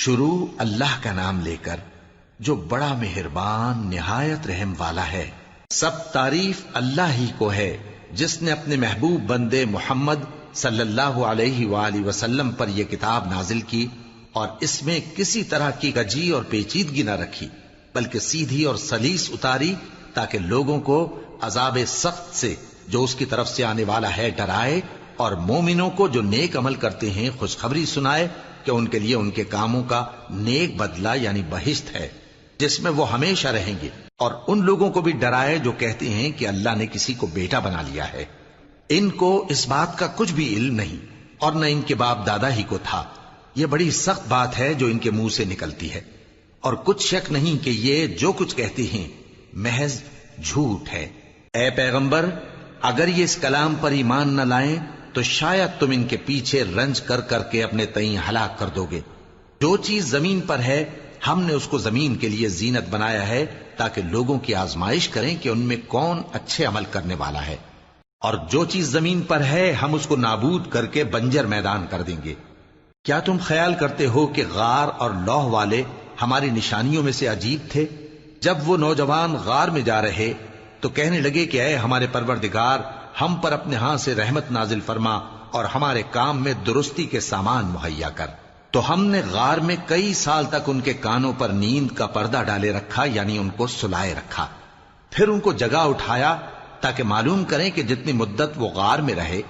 شروع اللہ کا نام لے کر جو بڑا مہربان نہایت رحم والا ہے۔ سب تعریف اللہ ہی کو ہے جس نے اپنے محبوب بندے محمد صلی اللہ علیہ وآلہ وسلم پر یہ کتاب نازل کی اور اس میں کسی طرح کی گجی اور پیچیدگی نہ رکھی، بلکہ سیدھی اور سلیس اتاری تاکہ لوگوں کو عذاب سخت سے جو اس کی طرف سے آنے والا ہے ڈرائے، اور مومنوں کو جو نیک عمل کرتے ہیں خوشخبری سنائے کہ ان کے لیے ان کے کاموں کا نیک بدلہ یعنی بہشت ہے جس میں وہ ہمیشہ رہیں گے، اور ان لوگوں کو بھی ڈرائے جو کہتے ہیں کہ اللہ نے کسی کو بیٹا بنا لیا ہے۔ ان کو اس بات کا کچھ بھی علم نہیں اور نہ ان کے باپ دادا ہی کو تھا۔ یہ بڑی سخت بات ہے جو ان کے منہ سے نکلتی ہے، اور کچھ شک نہیں کہ یہ جو کچھ کہتے ہیں محض جھوٹ ہے۔ اے پیغمبر، اگر یہ اس کلام پر ایمان نہ لائیں تو شاید تم ان کے پیچھے رنج کر کر کے اپنے تئیں ہلاک کر دو گے۔ جو چیز زمین پر ہے ہم نے اس کو زمین کے لیے زینت بنایا ہے تاکہ لوگوں کی آزمائش کریں کہ ان میں کون اچھے عمل کرنے والا ہے، اور جو چیز زمین پر ہے ہم اس کو نابود کر کے بنجر میدان کر دیں گے۔ کیا تم خیال کرتے ہو کہ غار اور لوح والے ہماری نشانیوں میں سے عجیب تھے؟ جب وہ نوجوان غار میں جا رہے تو کہنے لگے کہ اے ہمارے پروردگار، ہم پر اپنے ہاں سے رحمت نازل فرما اور ہمارے کام میں درستی کے سامان مہیا کر۔ تو ہم نے غار میں کئی سال تک ان کے کانوں پر نیند کا پردہ ڈالے رکھا، یعنی ان کو سلائے رکھا، پھر ان کو جگا اٹھایا تاکہ معلوم کریں کہ جتنی مدت وہ غار میں رہے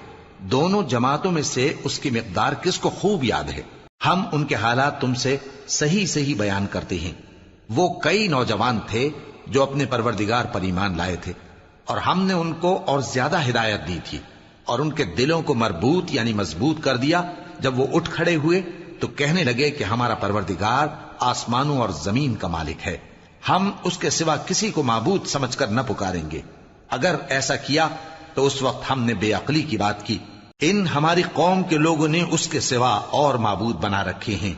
دونوں جماعتوں میں سے اس کی مقدار کس کو خوب یاد ہے۔ ہم ان کے حالات تم سے صحیح صحیح بیان کرتے ہیں۔ وہ کئی نوجوان تھے جو اپنے پروردگار پر ایمان لائے تھے، اور ہم نے ان کو اور زیادہ ہدایت دی تھی، اور ان کے دلوں کو مربوط یعنی مضبوط کر دیا۔ جب وہ اٹھ کھڑے ہوئے تو کہنے لگے کہ ہمارا پروردگار آسمانوں اور زمین کا مالک ہے، ہم اس کے سوا کسی کو معبود سمجھ کر نہ پکاریں گے۔ اگر ایسا کیا تو اس وقت ہم نے بے عقلی کی بات کی۔ ان ہماری قوم کے لوگوں نے اس کے سوا اور معبود بنا رکھے ہیں،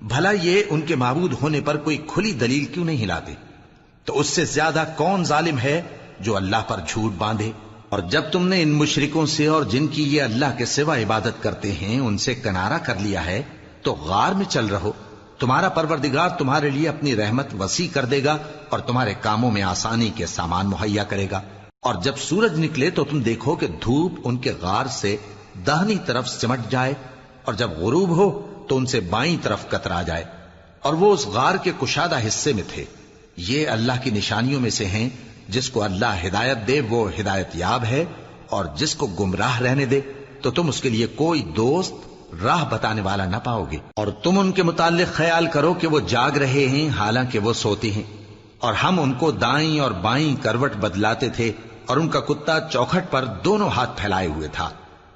بھلا یہ ان کے معبود ہونے پر کوئی کھلی دلیل کیوں نہیں لاتے؟ تو اس سے زیادہ کون ظالم ہے جو اللہ پر جھوٹ باندھے؟ اور جب تم نے ان مشرکوں سے اور جن کی یہ اللہ کے سوا عبادت کرتے ہیں ان سے کنارہ کر لیا ہے تو غار میں چل رہو، تمہارا پروردگار تمہارے لیے اپنی رحمت وسیع کر دے گا اور تمہارے کاموں میں آسانی کے سامان مہیا کرے گا۔ اور جب سورج نکلے تو تم دیکھو کہ دھوپ ان کے غار سے داہنی طرف سمٹ جائے، اور جب غروب ہو تو ان سے بائیں طرف کترا جائے، اور وہ اس غار کے کشادہ حصے میں تھے۔ یہ اللہ کی نشانیوں میں سے ہیں، جس کو اللہ ہدایت دے وہ ہدایت یاب ہے، اور جس کو گمراہ رہنے دے تو تم اس کے لیے کوئی دوست راہ بتانے والا نہ پاؤ گے۔ اور تم ان کے متعلق خیال کرو کہ وہ جاگ رہے ہیں حالانکہ وہ سوتے ہیں، اور ہم ان کو دائیں اور بائیں کروٹ بدلاتے تھے، اور ان کا کتا چوکھٹ پر دونوں ہاتھ پھیلائے ہوئے تھا۔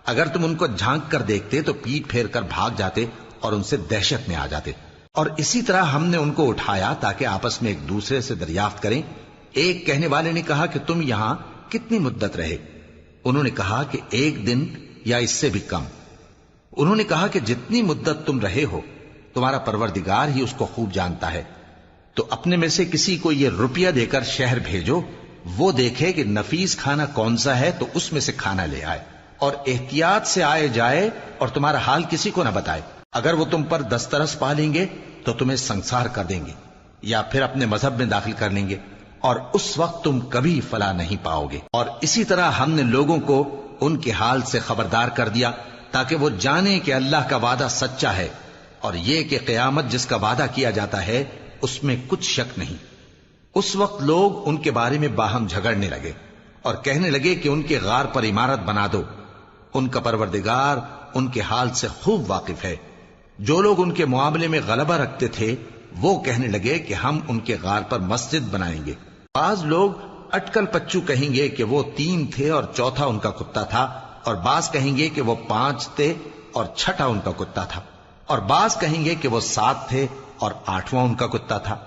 اگر تم ان کو جھانک کر دیکھتے تو پیٹ پھیر کر بھاگ جاتے اور ان سے دہشت میں آ جاتے۔ اور اسی طرح ہم نے ان کو اٹھایا تاکہ آپس میں ایک دوسرے سے دریافت کریں۔ ایک کہنے والے نے کہا کہ تم یہاں کتنی مدت رہے؟ انہوں نے کہا کہ 1 دن یا اس سے بھی کم۔ انہوں نے کہا کہ جتنی مدت تم رہے ہو تمہارا پروردگار ہی اس کو خوب جانتا ہے، تو اپنے میں سے کسی کو یہ روپیہ دے کر شہر بھیجو، وہ دیکھے کہ نفیس کھانا کون سا ہے تو اس میں سے کھانا لے آئے، اور احتیاط سے آئے جائے اور تمہارا حال کسی کو نہ بتائے۔ اگر وہ تم پر دسترس پا لیں گے تو تمہیں سنسار کر دیں گے یا پھر اپنے مذہب میں داخل کر لیں گے، اور اس وقت تم کبھی فلاح نہیں پاؤ گے۔ اور اسی طرح ہم نے لوگوں کو ان کے حال سے خبردار کر دیا تاکہ وہ جانیں کہ اللہ کا وعدہ سچا ہے، اور یہ کہ قیامت جس کا وعدہ کیا جاتا ہے اس میں کچھ شک نہیں۔ اس وقت لوگ ان کے بارے میں باہم جھگڑنے لگے اور کہنے لگے کہ ان کے غار پر عمارت بنا دو۔ ان کا پروردگار ان کے حال سے خوب واقف ہے۔ جو لوگ ان کے معاملے میں غلبہ رکھتے تھے وہ کہنے لگے کہ ہم ان کے غار پر مسجد بنائیں گے۔ بعض لوگ اٹکل پچو کہیں گے کہ وہ 3 تھے اور چوتھا ان کا کتا تھا، اور بعض کہیں گے کہ وہ 5 تھے اور چھٹا ان کا کتا تھا، اور بعض کہیں گے کہ وہ 7 تھے اور 8واں ان کا کتا تھا۔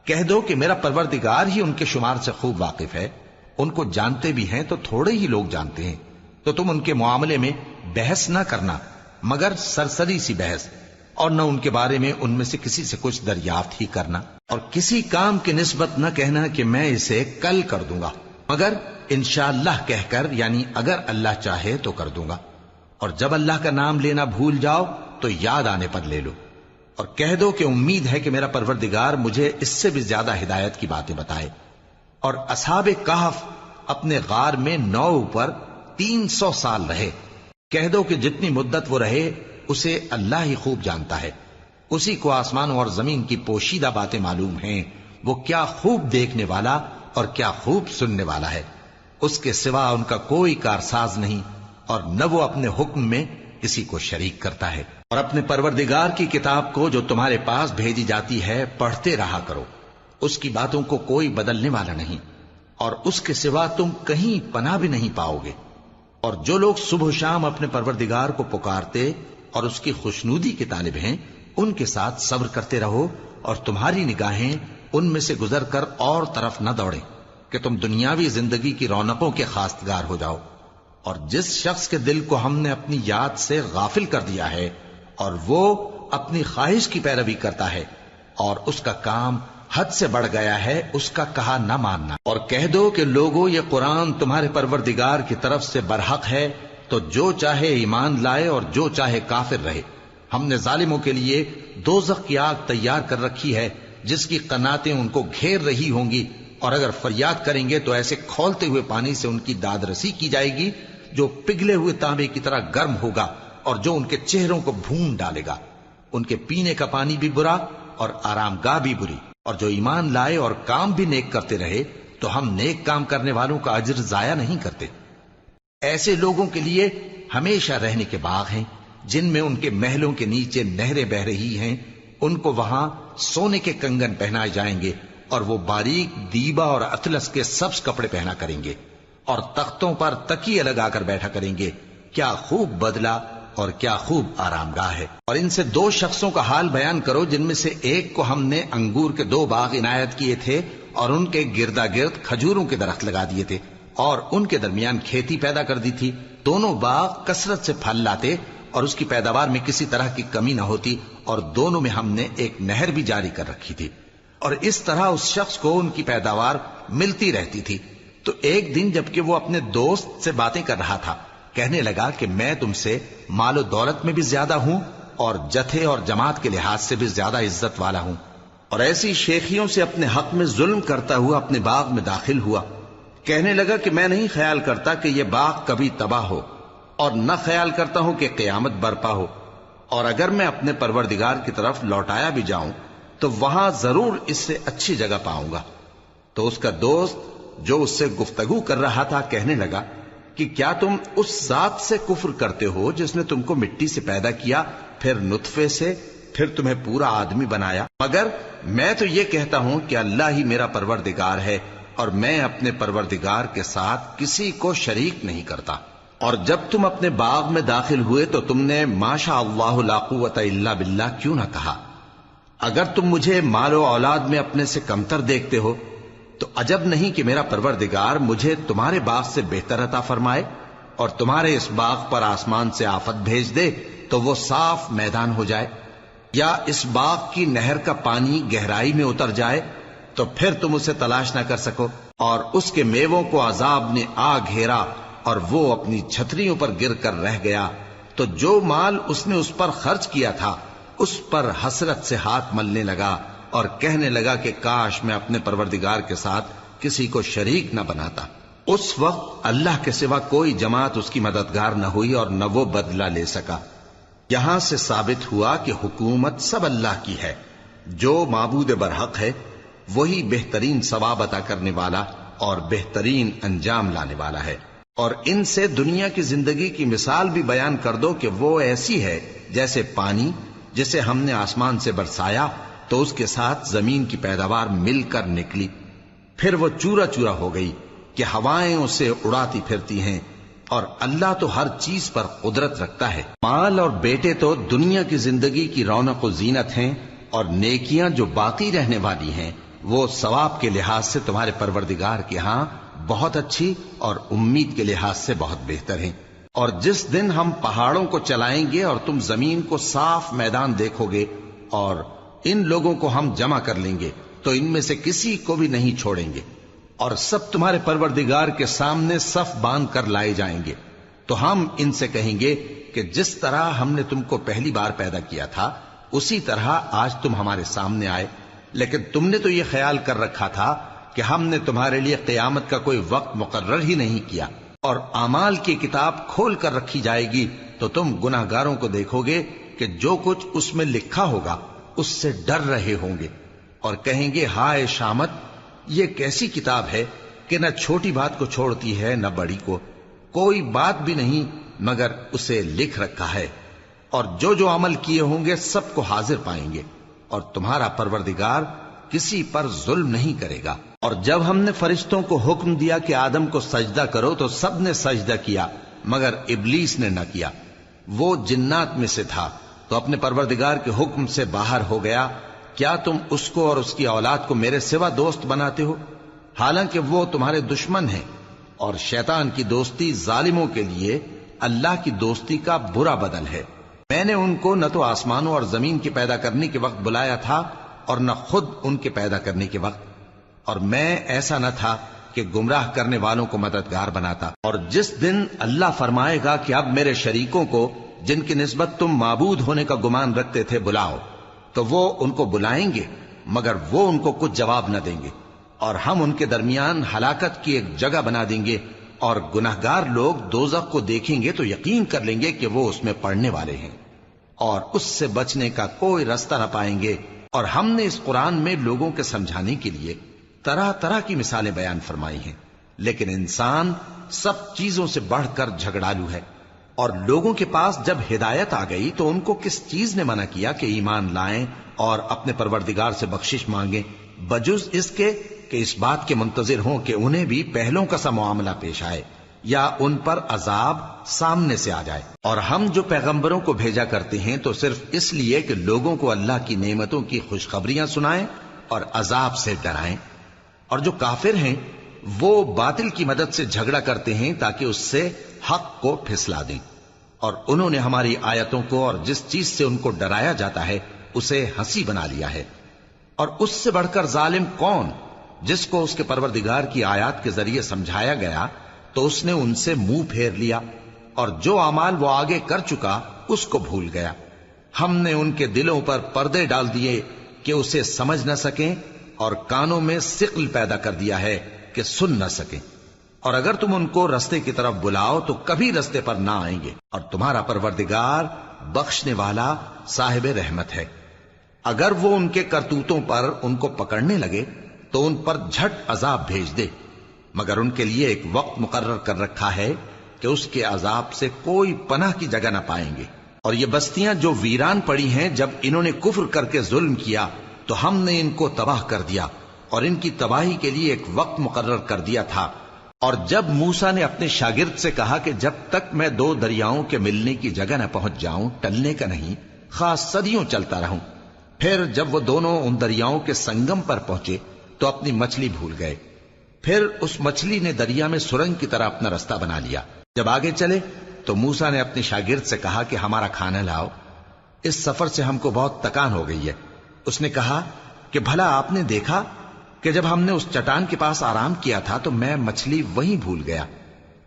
کہہ دو کہ میرا پروردگار ہی ان کے شمار سے خوب واقف ہے، ان کو جانتے بھی ہیں تو تھوڑے ہی لوگ جانتے ہیں۔ تو تم ان کے معاملے میں بحث نہ کرنا مگر سرسری سی بحث، اور نہ ان کے بارے میں ان میں سے کسی سے کچھ دریافت ہی کرنا، اور کسی کام کی نسبت نہ کہنا کہ میں اسے کل کر دوں گا، مگر انشاءاللہ کہہ کر یعنی اگر اللہ چاہے تو کر دوں گا۔ اور جب اللہ کا نام لینا بھول جاؤ تو یاد آنے پر لے لو۔ اور کہہ دو کہ امید ہے کہ میرا پروردگار مجھے اس سے بھی زیادہ ہدایت کی باتیں بتائے۔ اور اصحاب کہف اپنے غار میں 9 پر 300 سال رہے۔ کہہ دو کہ جتنی مدت وہ رہے اسے اللہ ہی خوب جانتا ہے، اسی کو آسمانوں اور زمین کی پوشیدہ باتیں معلوم ہیں، وہ کیا خوب دیکھنے والا اور کیا خوب سننے والا ہے۔ اس کے سوا ان کا کوئی کارساز نہیں، اور نہ وہ اپنے حکم میں کسی کو شریک کرتا ہے۔ اور اپنے پروردگار کی کتاب کو جو تمہارے پاس بھیجی جاتی ہے پڑھتے رہا کرو، اس کی باتوں کو کوئی بدلنے والا نہیں، اور اس کے سوا تم کہیں پناہ بھی نہیں پاؤ گے۔ اور جو لوگ صبح و شام اپنے پروردگار کو پکارتے اور اس کی خوشنودی کے طالب ہیں، ان کے ساتھ صبر کرتے رہو، اور تمہاری نگاہیں ان میں سے گزر کر اور طرف نہ دوڑیں کہ تم دنیاوی زندگی کی رونقوں کے خواستگار ہو جاؤ۔ اور جس شخص کے دل کو ہم نے اپنی یاد سے غافل کر دیا ہے اور وہ اپنی خواہش کی پیروی کرتا ہے اور اس کا کام حد سے بڑھ گیا ہے، اس کا کہا نہ ماننا۔ اور کہہ دو کہ لوگو یہ قرآن تمہارے پروردگار کی طرف سے برحق ہے، تو جو چاہے ایمان لائے اور جو چاہے کافر رہے۔ ہم نے ظالموں کے لیے دوزخ کی آگ تیار کر رکھی ہے جس کی قناتیں ان کو گھیر رہی ہوں گی، اور اگر فریاد کریں گے تو ایسے کھولتے ہوئے پانی سے ان کی داد رسی کی جائے گی جو پگھلے ہوئے تانبے کی طرح گرم ہوگا، اور جو ان کے چہروں کو بھون ڈالے گا۔ ان کے پینے کا پانی بھی برا اور آرام گاہ بھی بری۔ اور جو ایمان لائے اور کام بھی نیک کرتے رہے تو ہم نیک کام کرنے والوں کا اجر ضائع نہیں کرتے۔ ایسے لوگوں کے لیے ہمیشہ رہنے کے باغ ہیں جن میں ان کے محلوں کے نیچے نہریں بہ رہی ہیں، ان کو وہاں سونے کے کنگن پہنائے جائیں گے، اور وہ باریک دیبا اور اطلس کے سبز کپڑے پہنا کریں گے، اور تختوں پر تکیے لگا کر بیٹھا کریں گے۔ کیا خوب بدلہ اور کیا خوب آرام گاہ ہے۔ اور ان سے 2 شخصوں کا حال بیان کرو جن میں سے ایک کو ہم نے انگور کے 2 باغ عنایت کیے تھے اور ان کے گردا گرد کھجوروں کے درخت لگا دیے تھے، اور ان کے درمیان کھیتی پیدا کر دی تھی۔ دونوں باغ کثرت سے پھل لاتے اور اس کی پیداوار میں کسی طرح کی کمی نہ ہوتی، اور دونوں میں ہم نے ایک نہر بھی جاری کر رکھی تھی، اور اس طرح اس شخص کو ان کی پیداوار ملتی رہتی تھی۔ تو ایک دن جبکہ وہ اپنے دوست سے باتیں کر رہا تھا، کہنے لگا کہ میں تم سے مال و دولت میں بھی زیادہ ہوں اور جتھے اور جماعت کے لحاظ سے بھی زیادہ عزت والا ہوں، اور ایسی شیخیوں سے اپنے حق میں ظلم کرتا ہوا اپنے باغ میں داخل ہوا۔ کہنے لگا کہ میں نہیں خیال کرتا کہ یہ باغ کبھی تباہ ہو، اور نہ خیال کرتا ہوں کہ قیامت برپا ہو، اور اگر میں اپنے پروردگار کی طرف لوٹایا بھی جاؤں تو وہاں ضرور اس سے اچھی جگہ پاؤں گا۔ تو اس کا دوست جو اس سے گفتگو کر رہا تھا کہنے لگا کہ کیا تم اس ذات سے کفر کرتے ہو جس نے تم کو مٹی سے پیدا کیا، پھر نطفے سے، پھر تمہیں پورا آدمی بنایا؟ مگر میں تو یہ کہتا ہوں کہ اللہ ہی میرا پروردگار ہے، اور میں اپنے پروردگار کے ساتھ کسی کو شریک نہیں کرتا۔ اور جب تم اپنے باغ میں داخل ہوئے تو تم نے ما شاء اللہ لا قوت الا باللہ کیوں نہ کہا؟ اگر تم مجھے مال و اولاد میں اپنے سے کمتر دیکھتے ہو تو عجب نہیں کہ میرا پروردگار مجھے تمہارے باغ سے بہتر عطا فرمائے، اور تمہارے اس باغ پر آسمان سے آفت بھیج دے تو وہ صاف میدان ہو جائے، یا اس باغ کی نہر کا پانی گہرائی میں اتر جائے تو پھر تم اسے تلاش نہ کر سکو، اور اس کے میووں کو عذاب نے آ گھیرا اور وہ اپنی چھتریوں پر گر کر رہ گیا، تو جو مال اس نے اس پر خرچ کیا تھا اس پر حسرت سے ہاتھ ملنے لگا اور کہنے لگا کہ کاش میں اپنے پروردگار کے ساتھ کسی کو شریک نہ بناتا۔ اس وقت اللہ کے سوا کوئی جماعت اس کی مددگار نہ ہوئی اور نہ وہ بدلہ لے سکا۔ یہاں سے ثابت ہوا کہ حکومت سب اللہ کی ہے، جو معبود برحق ہے وہی بہترین ثواب عطا کرنے والا اور بہترین انجام لانے والا ہے۔ اور ان سے دنیا کی زندگی کی مثال بھی بیان کر دو کہ وہ ایسی ہے جیسے پانی جسے ہم نے آسمان سے برسایا تو اس کے ساتھ زمین کی پیداوار مل کر نکلی، پھر وہ چورا چورا ہو گئی کہ ہوائیں اسے اڑاتی پھرتی ہیں، اور اللہ تو ہر چیز پر قدرت رکھتا ہے۔ مال اور بیٹے تو دنیا کی زندگی کی رونق و زینت ہیں، اور نیکیاں جو باقی رہنے والی ہیں وہ ثواب کے لحاظ سے تمہارے پروردگار کے ہاں بہت اچھی اور امید کے لحاظ سے بہت بہتر ہیں۔ اور جس دن ہم پہاڑوں کو چلائیں گے اور تم زمین کو صاف میدان دیکھو گے، اور ان لوگوں کو ہم جمع کر لیں گے تو ان میں سے کسی کو بھی نہیں چھوڑیں گے، اور سب تمہارے پروردگار کے سامنے صف باندھ کر لائے جائیں گے، تو ہم ان سے کہیں گے کہ جس طرح ہم نے تم کو پہلی بار پیدا کیا تھا اسی طرح آج تم ہمارے سامنے آئے، لیکن تم نے تو یہ خیال کر رکھا تھا کہ ہم نے تمہارے لیے قیامت کا کوئی وقت مقرر ہی نہیں کیا، اور اعمال کی کتاب کھول کر رکھی جائے گی تو تم گناہگاروں کو دیکھو گے کہ جو کچھ اس میں لکھا ہوگا اس سے ڈر رہے ہوں گے، اور کہیں گے ہائے شامت، یہ کیسی کتاب ہے کہ نہ چھوٹی بات کو چھوڑتی ہے نہ بڑی کو، کوئی بات بھی نہیں مگر اسے لکھ رکھا ہے، اور جو جو عمل کیے ہوں گے سب کو حاضر پائیں گے، اور تمہارا پروردگار کسی پر ظلم نہیں کرے گا۔ اور جب ہم نے فرشتوں کو حکم دیا کہ آدم کو سجدہ کرو تو سب نے سجدہ کیا مگر ابلیس نے نہ کیا، وہ جنات میں سے تھا تو اپنے پروردگار کے حکم سے باہر ہو گیا۔ کیا تم اس کو اور اس کی اولاد کو میرے سوا دوست بناتے ہو، حالانکہ وہ تمہارے دشمن ہیں، اور شیطان کی دوستی ظالموں کے لیے اللہ کی دوستی کا برا بدل ہے۔ میں نے ان کو نہ تو آسمانوں اور زمین کے پیدا کرنے کے وقت بلایا تھا اور نہ خود ان کے پیدا کرنے کے وقت، اور میں ایسا نہ تھا کہ گمراہ کرنے والوں کو مددگار بناتا۔ اور جس دن اللہ فرمائے گا کہ اب میرے شریکوں کو جن کی نسبت تم معبود ہونے کا گمان رکھتے تھے بلاؤ، تو وہ ان کو بلائیں گے مگر وہ ان کو کچھ جواب نہ دیں گے، اور ہم ان کے درمیان ہلاکت کی ایک جگہ بنا دیں گے، اور گناہگار لوگ دوزخ کو دیکھیں گے تو یقین کر لیں گے کہ وہ اس میں پڑنے والے ہیں، اور اس سے بچنے کا کوئی راستہ نہ پائیں گے۔ اور ہم نے اس قرآن میں لوگوں کے سمجھانے کے لیے طرح طرح کی مثالیں بیان فرمائی ہیں، لیکن انسان سب چیزوں سے بڑھ کر جھگڑالو ہے۔ اور لوگوں کے پاس جب ہدایت آ گئی تو ان کو کس چیز نے منع کیا کہ ایمان لائیں اور اپنے پروردگار سے بخشش مانگیں، بجز اس کے کہ اس بات کے منتظر ہوں کہ انہیں بھی پہلوں کا سا معاملہ پیش آئے یا ان پر عذاب سامنے سے آ جائے۔ اور ہم جو پیغمبروں کو بھیجا کرتے ہیں تو صرف اس لیے کہ لوگوں کو اللہ کی نعمتوں کی خوشخبریاں سنائیں اور عذاب سے ڈرائیں، اور جو کافر ہیں وہ باطل کی مدد سے جھگڑا کرتے ہیں تاکہ اس سے حق کو پھسلا دیں، اور انہوں نے ہماری آیتوں کو اور جس چیز سے ان کو ڈرایا جاتا ہے اسے ہنسی بنا لیا ہے۔ اور اس سے بڑھ کر ظالم کون، جس کو اس کے پروردگار کی آیات کے ذریعے سمجھایا گیا تو اس نے ان سے منہ پھیر لیا، اور جو اعمال وہ آگے کر چکا اس کو بھول گیا۔ ہم نے ان کے دلوں پر پردے ڈال دیے کہ اسے سمجھ نہ سکیں، اور کانوں میں ثقل پیدا کر دیا ہے کہ سن نہ سکیں، اور اگر تم ان کو رستے کی طرف بلاؤ تو کبھی رستے پر نہ آئیں گے، اور تمہارا پروردگار بخشنے والا صاحب رحمت ہے۔ اگر وہ ان کے کرتوتوں پر ان کو پکڑنے لگے تو ان پر جھٹ عذاب بھیج دے، مگر ان کے لیے ایک وقت مقرر کر رکھا ہے کہ اس کے عذاب سے کوئی پناہ کی جگہ نہ پائیں گے۔ اور یہ بستیاں جو ویران پڑی ہیں، جب انہوں نے کفر کر کے ظلم کیا تو ہم نے ان کو تباہ کر دیا، اور ان کی تباہی کے لیے ایک وقت مقرر کر دیا تھا۔ اور جب موسیٰ نے اپنے شاگرد سے کہا کہ جب تک میں دو دریاؤں کے ملنے کی جگہ نہ پہنچ جاؤں ٹلنے کا نہیں، خاص صدیوں چلتا رہوں، پھر جب وہ دونوں ان دریاؤں کے سنگم پر پہنچے تو اپنی مچھلی بھول گئے، پھر اس مچھلی نے دریا میں سرنگ کی طرح اپنا رستہ بنا لیا۔ جب آگے چلے تو موسیٰ نے اپنے شاگرد سے کہا کہ ہمارا کھانا لاؤ، اس سفر سے ہم کو بہت تکان ہو گئی ہے۔ اس نے کہا کہ بھلا آپ نے دیکھا کہ جب ہم نے اس چٹان کے پاس آرام کیا تھا تو میں مچھلی وہیں بھول گیا،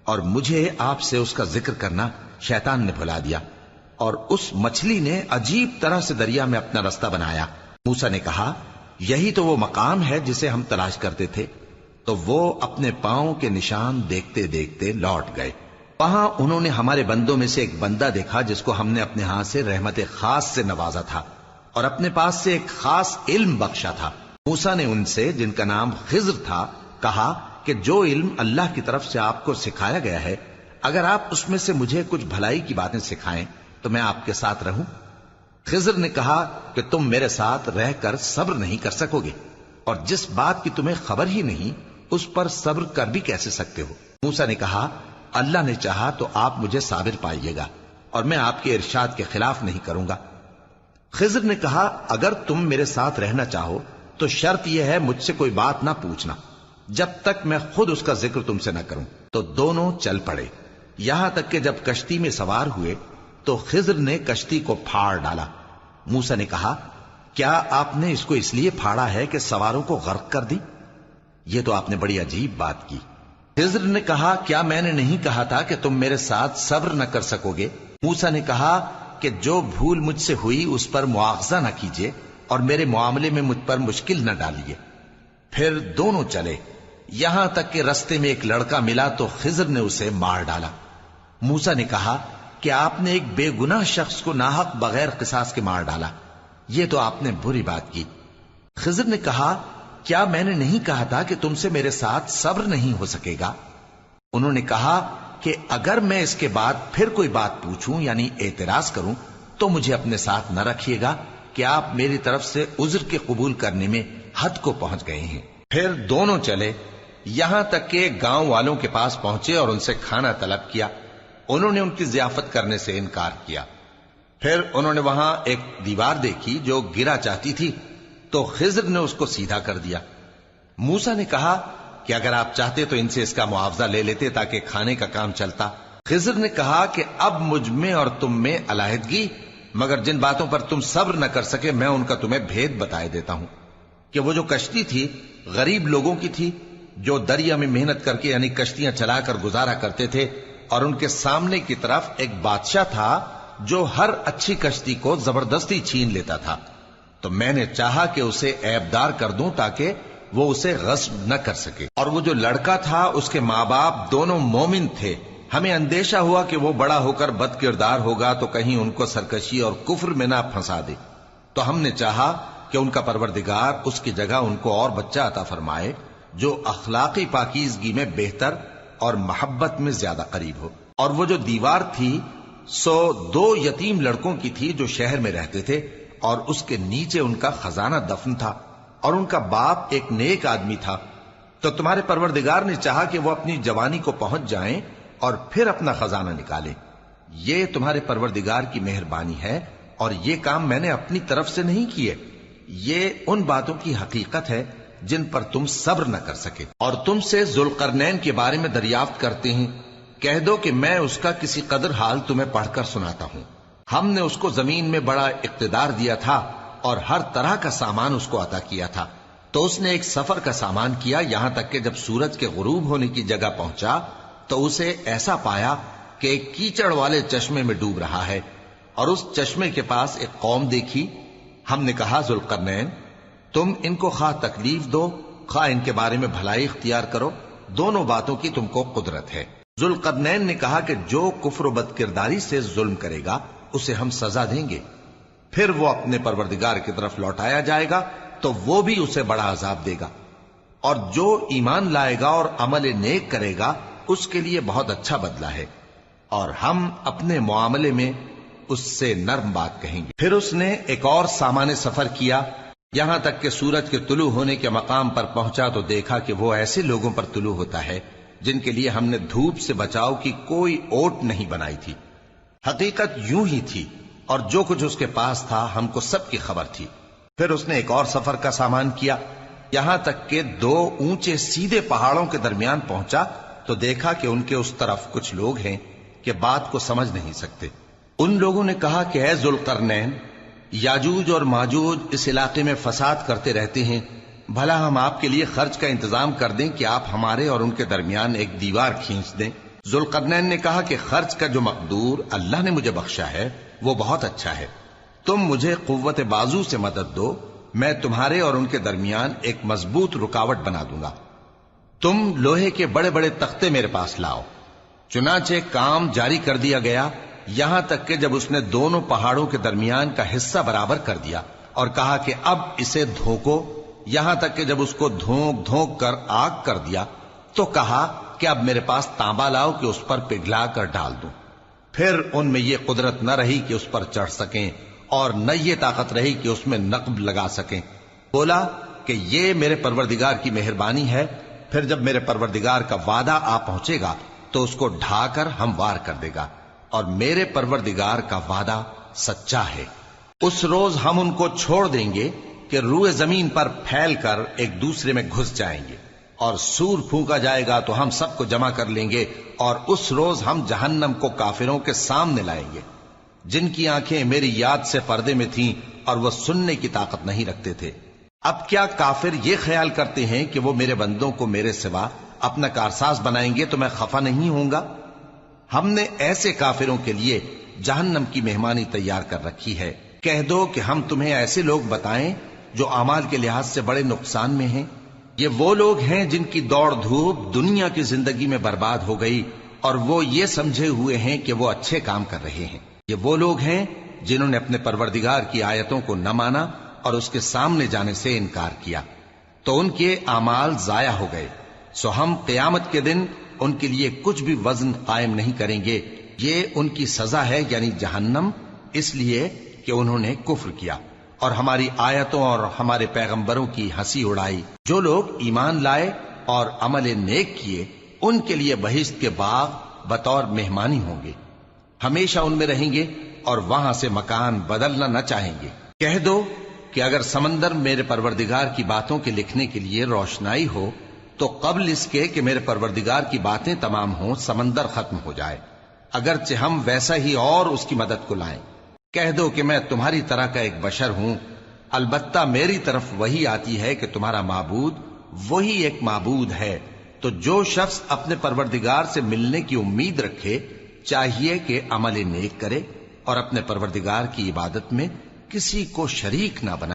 اور مجھے آپ سے اس کا ذکر کرنا شیطان نے بھلا دیا، اور اس مچھلی نے عجیب طرح سے دریا میں اپنا رستہ بنایا۔ موسیٰ نے کہا یہی تو وہ مقام ہے جسے ہم تلاش کرتے تھے، تو وہ اپنے پاؤں کے نشان دیکھتے دیکھتے لوٹ گئے۔ وہاں انہوں نے ہمارے بندوں میں سے ایک بندہ دیکھا جس کو ہم نے اپنے ہاتھ سے رحمت خاص سے نوازا تھا اور اپنے پاس سے ایک خاص علم بخشا تھا۔ موسیٰ نے ان سے جن کا نام خضر تھا کہا کہ جو علم اللہ کی طرف سے آپ کو سکھایا گیا ہے، اگر آپ اس میں سے مجھے کچھ بھلائی کی باتیں سکھائیں تو میں آپ کے ساتھ رہوں۔ خضر نے کہا کہ تم میرے ساتھ رہ کر صبر نہیں کر سکو گے، اور جس بات کی تمہیں خبر ہی نہیں اس پر صبر کر بھی کیسے سکتے ہو؟ موسیٰ نے کہا اللہ نے چاہا تو آپ مجھے صابر پائیے گا، اور میں آپ کے ارشاد کے خلاف نہیں کروں گا۔ خضر نے کہا اگر تم میرے ساتھ رہنا چاہو تو شرط یہ ہے مجھ سے کوئی بات نہ پوچھنا جب تک میں خود اس کا ذکر تم سے نہ کروں۔ تو دونوں چل پڑے، یہاں تک کہ جب کشتی میں سوار ہوئے تو خضر نے کشتی کو پھاڑ ڈالا۔ موسیٰ نے کہا کیا آپ نے اس کو اس لیے پھاڑا ہے کہ سواروں کو غرق کر دی؟ یہ تو آپ نے بڑی عجیب بات کی۔ خضر نے کہا کیا میں نے نہیں کہا تھا کہ تم میرے ساتھ صبر نہ کر سکو گے؟ موسیٰ نے کہا کہ جو بھول مجھ سے ہوئی اس پر مواخذہ نہ کیجیے اور میرے معاملے میں مجھ پر مشکل نہ ڈالیے۔ پھر دونوں چلے، یہاں تک کہ رستے میں ایک لڑکا ملا تو خضر نے اسے مار ڈالا۔ موسیٰ نے کہا کہ آپ نے ایک بے گناہ شخص کو ناحق بغیر قصاص کے مار ڈالا، یہ تو آپ نے بری بات کی۔ خضر نے کہا کیا میں نے نہیں کہا تھا کہ تم سے میرے ساتھ صبر نہیں ہو سکے گا؟ انہوں نے کہا کہ اگر میں اس کے بعد پھر کوئی بات پوچھوں یعنی اعتراض کروں تو مجھے اپنے ساتھ نہ رکھیے گا کہ آپ میری طرف سے عذر کے قبول کرنے میں حد کو پہنچ گئے ہیں۔ پھر دونوں چلے، یہاں تک کہ گاؤں والوں کے پاس پہنچے اور ان سے کھانا طلب کیا۔ انہوں نے ان کی ضیافت کرنے سے انکار کیا۔ پھر انہوں نے وہاں ایک دیوار دیکھی جو گرا چاہتی تھی تو خضر نے اس کو سیدھا کر دیا۔ موسیٰ نے کہا کہ اگر آپ چاہتے تو ان سے اس کا معاوضہ لے لیتے تاکہ کھانے کا کام چلتا۔ خضر نے کہا کہ اب مجھ میں اور تم میں علیحدگی، مگر جن باتوں پر تم صبر نہ کر سکے میں ان کا تمہیں بھید بتائے دیتا ہوں کہ وہ جو کشتی تھی غریب لوگوں کی تھی جو دریا میں محنت کر کے یعنی کشتیاں چلا کر گزارا کرتے تھے، اور ان کے سامنے کی طرف ایک بادشاہ تھا جو ہر اچھی کشتی کو زبردستی چھین لیتا تھا، تو میں نے چاہا کہ اسے عیبدار کر دوں تاکہ وہ اسے غصب نہ کر سکے۔ اور وہ جو لڑکا تھا اس کے ماں باپ دونوں مومن تھے، ہمیں اندیشہ ہوا کہ وہ بڑا ہو کر بد کردار ہوگا تو کہیں ان کو سرکشی اور کفر میں نہ پھنسا دے، تو ہم نے چاہا کہ ان کا پروردگار اس کی جگہ ان کو اور بچہ عطا فرمائے جو اخلاقی پاکیزگی میں بہتر اور محبت میں زیادہ قریب ہو۔ اور وہ جو دیوار تھی سو 2 یتیم لڑکوں کی تھی جو شہر میں رہتے تھے، اور اس کے نیچے ان کا خزانہ دفن تھا، اور ان کا باپ ایک نیک آدمی تھا۔ تو تمہارے پروردگار نے چاہا کہ وہ اپنی جوانی کو پہنچ جائیں اور پھر اپنا خزانہ نکالے۔ یہ تمہارے پروردگار کی مہربانی ہے، اور یہ کام میں نے اپنی طرف سے نہیں کیے، یہ ان باتوں کی حقیقت ہے جن پر تم صبر نہ کر سکے۔ اور تم سے ذوالقرنین کے بارے میں دریافت کرتے ہیں، کہہ دو کہ میں اس کا کسی قدر حال تمہیں پڑھ کر سناتا ہوں۔ ہم نے اس کو زمین میں بڑا اقتدار دیا تھا اور ہر طرح کا سامان اس کو عطا کیا تھا، تو اس نے ایک سفر کا سامان کیا، یہاں تک کہ جب سورج کے غروب ہونے کی جگہ پہنچا تو اسے ایسا پایا کہ ایک کیچڑ والے چشمے میں ڈوب رہا ہے، اور اس چشمے کے پاس ایک قوم دیکھی۔ ہم نے کہا ذوالقرنین تم ان کو خواہ تکلیف دو خواہ ان کے بارے میں بھلائی اختیار کرو، دونوں باتوں کی تم کو قدرت ہے۔ ذوالقرنین نے کہا کہ جو کفر و بد کرداری سے ظلم کرے گا اسے ہم سزا دیں گے، پھر وہ اپنے پروردگار کی طرف لوٹایا جائے گا تو وہ بھی اسے بڑا عذاب دے گا، اور جو ایمان لائے گا اور عمل نیک کرے گا اس کے لیے بہت اچھا بدلہ ہے، اور ہم اپنے معاملے میں اس سے نرم بات کہیں گے۔ پھر اس نے ایک اور سامان سفر کیا، یہاں تک کہ سورج کے طلوع ہونے کے مقام پر پہنچا تو دیکھا کہ وہ ایسے لوگوں پر طلوع ہوتا ہے جن کے لیے ہم نے دھوپ سے بچاؤ کی کوئی اوٹ نہیں بنائی تھی۔ حقیقت یوں ہی تھی، اور جو کچھ اس کے پاس تھا ہم کو سب کی خبر تھی۔ پھر اس نے ایک اور سفر کا سامان کیا، یہاں تک کہ 2 اونچے سیدھے پہاڑوں کے درمیان پہنچا تو دیکھا کہ ان کے اس طرف کچھ لوگ ہیں کہ بات کو سمجھ نہیں سکتے۔ ان لوگوں نے کہا کہ اے ذوالقرنین، یاجوج اور ماجوج اس علاقے میں فساد کرتے رہتے ہیں، بھلا ہم آپ کے لیے خرچ کا انتظام کر دیں کہ آپ ہمارے اور ان کے درمیان ایک دیوار کھینچ دیں۔ ذوالقرنین نے کہا کہ خرچ کا جو مقدور اللہ نے مجھے بخشا ہے وہ بہت اچھا ہے، تم مجھے قوت بازو سے مدد دو، میں تمہارے اور ان کے درمیان ایک مضبوط رکاوٹ بنا دوں گا۔ تم لوہے کے بڑے بڑے تختے میرے پاس لاؤ۔ چنانچہ کام جاری کر دیا گیا، یہاں تک کہ جب اس نے دونوں پہاڑوں کے درمیان کا حصہ برابر کر دیا اور کہا کہ اب اسے دھوکو، یہاں تک کہ جب اس کو دھونک دھونک کر آگ کر دیا تو کہا کہ اب میرے پاس تانبا لاؤ کہ اس پر پگھلا کر ڈال دوں۔ پھر ان میں یہ قدرت نہ رہی کہ اس پر چڑھ سکیں، اور نہ یہ طاقت رہی کہ اس میں نقب لگا سکیں۔ بولا کہ یہ میرے پروردگار کی مہربانی ہے، پھر جب میرے پروردگار کا وعدہ آ پہنچے گا تو اس کو ڈھا کر ہموار کر دے گا، اور میرے پروردگار کا وعدہ سچا ہے۔ اس روز ہم ان کو چھوڑ دیں گے کہ روئے زمین پر پھیل کر ایک دوسرے میں گھس جائیں گے، اور سور پھونکا جائے گا تو ہم سب کو جمع کر لیں گے، اور اس روز ہم جہنم کو کافروں کے سامنے لائیں گے جن کی آنکھیں میری یاد سے پردے میں تھیں اور وہ سننے کی طاقت نہیں رکھتے تھے۔ اب کیا کافر یہ خیال کرتے ہیں کہ وہ میرے بندوں کو میرے سوا اپنا کارساز بنائیں گے تو میں خفا نہیں ہوں گا؟ ہم نے ایسے کافروں کے لیے جہنم کی مہمانی تیار کر رکھی ہے۔ کہہ دو کہ ہم تمہیں ایسے لوگ بتائیں جو اعمال کے لحاظ سے بڑے نقصان میں ہیں؟ یہ وہ لوگ ہیں جن کی دوڑ دھوپ دنیا کی زندگی میں برباد ہو گئی اور وہ یہ سمجھے ہوئے ہیں کہ وہ اچھے کام کر رہے ہیں۔ یہ وہ لوگ ہیں جنہوں نے اپنے پروردگار کی آیتوں کو نہ مانا اور اس کے سامنے جانے سے انکار کیا، تو ان کے اعمال ضائع ہو گئے۔ سو ہم قیامت کے دن ان کے لیے کچھ بھی وزن قائم نہیں کریں گے۔ یہ ان کی سزا ہے، یعنی جہنم، اس لیے کہ انہوں نے کفر کیا اور ہماری آیتوں اور ہمارے پیغمبروں کی ہنسی اڑائی۔ جو لوگ ایمان لائے اور عمل نیک کیے ان کے لیے بہشت کے باغ بطور مہمانی ہوں گے، ہمیشہ ان میں رہیں گے اور وہاں سے مکان بدلنا نہ چاہیں گے۔ کہہ دو کہ اگر سمندر میرے پروردگار کی باتوں کے لکھنے کے لیے روشنائی ہو تو قبل اس کے کہ میرے پروردگار کی باتیں تمام ہوں سمندر ختم ہو جائے، اگرچہ ہم ویسا ہی اور اس کی مدد کو لائیں۔ کہہ دو کہ میں تمہاری طرح کا ایک بشر ہوں، البتہ میری طرف وہی آتی ہے کہ تمہارا معبود وہی ایک معبود ہے۔ تو جو شخص اپنے پروردگار سے ملنے کی امید رکھے چاہیے کہ عمل نیک کرے اور اپنے پروردگار کی عبادت میں کسی کو شریک نہ بنائے۔